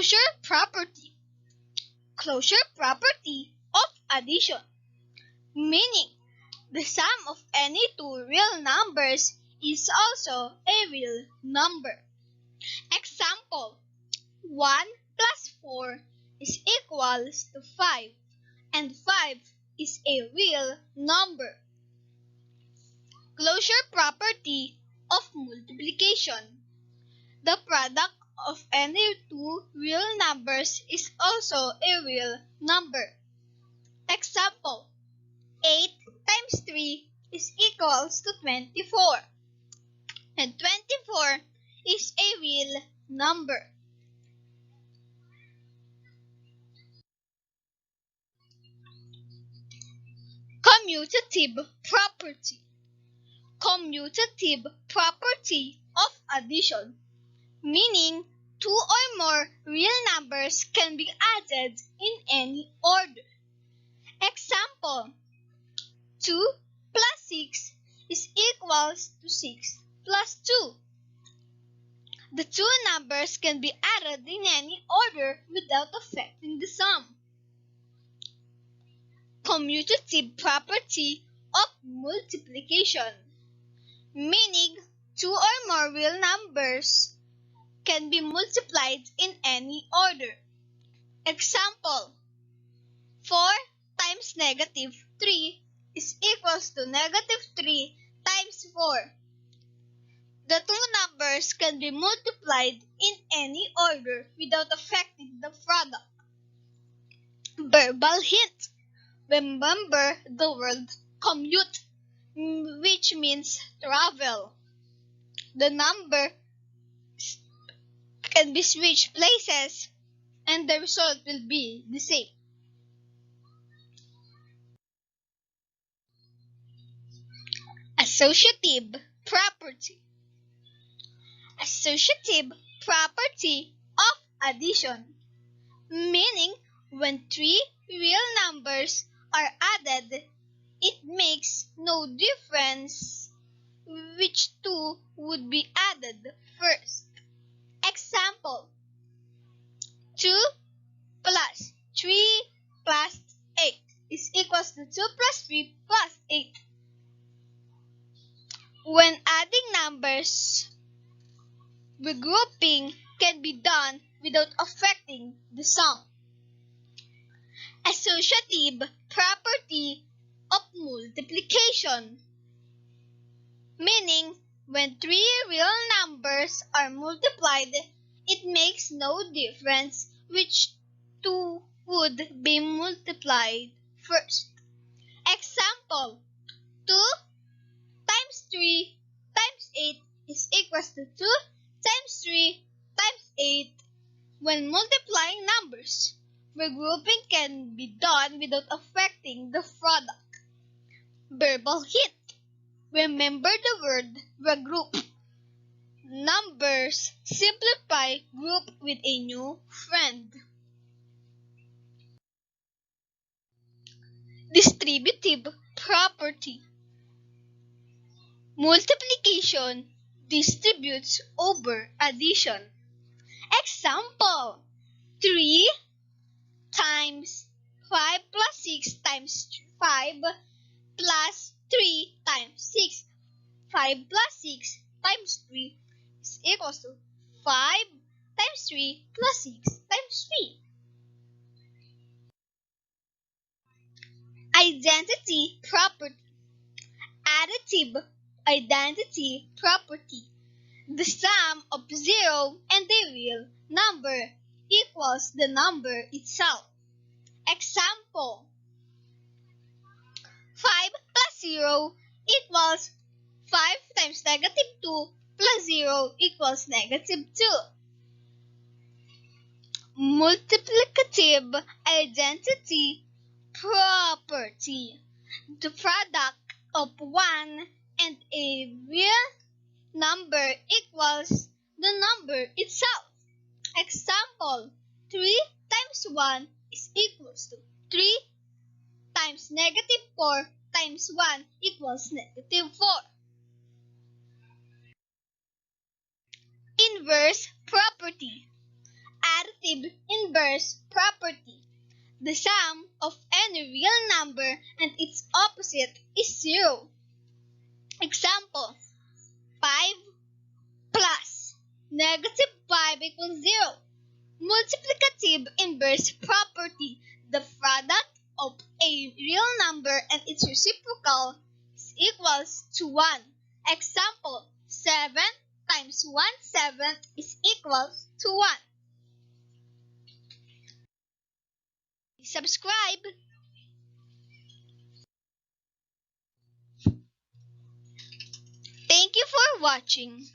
Closure property. Closure property of addition, meaning the sum of any two real numbers is also a real number. Example, 1 plus 4 is equals to 5, and 5 is a real number. Closure property of multiplication. The product of any two real numbers is also a real number. Example, 8 times 3 is equals to 24, and 24 is a real number. Commutative property. Commutative property of addition, meaning two or more real numbers can be added in any order. Example, 2 plus 6 is equals to 6 plus 2. The two numbers can be added in any order without affecting the sum. Commutative property of multiplication, meaning two or more real numbers can be multiplied in any order. Example, 4 times negative 3 is equals to negative 3 times 4. The two numbers can be multiplied in any order without affecting the product. Verbal hint. Remember the word commute, which means travel. The number can be switched places and the result will be the same. Associative property. Associative property of addition, meaning when three real numbers are added, it makes no difference which two would be added first. Example, 2 plus 3 plus 8 is equals to 2 plus 3 plus 8. When adding numbers, regrouping can be done without affecting the sum. Associative property of multiplication, meaning when three real numbers are multiplied, it makes no difference which two would be multiplied first. Example, 2 times 3 times 8 is equals to 2 times 3 times 8. When multiplying numbers, regrouping can be done without affecting the product. Verbal hint. Remember the word regroup. Numbers simplify group with a new friend. Distributive property. Multiplication distributes over addition. Example, 3 times 5 plus 6 times 5 plus 3 times 6. 5 plus 6 times 3 is equals to 5 times 3 plus 6 times 3. Identity property. Additive identity property. The sum of 0 and a real number equals the number itself. Example, 5 plus 0 equals 5 times negative 2 plus 0 equals negative 2. Multiplicative identity property. The product of 1 and a real number equals the number itself. Example, 3 times 1 is equals to 3 times negative 4 times 1 equals negative 4. Inverse property. additive inverse property. The sum of any real number and its opposite is 0. Example, 5 plus negative 5 equals 0. Multiplicative inverse property. The product of a real number and its reciprocal is equals to 1. Example, 7 times 1/7 is equals to 1. Subscribe. Thank you for watching.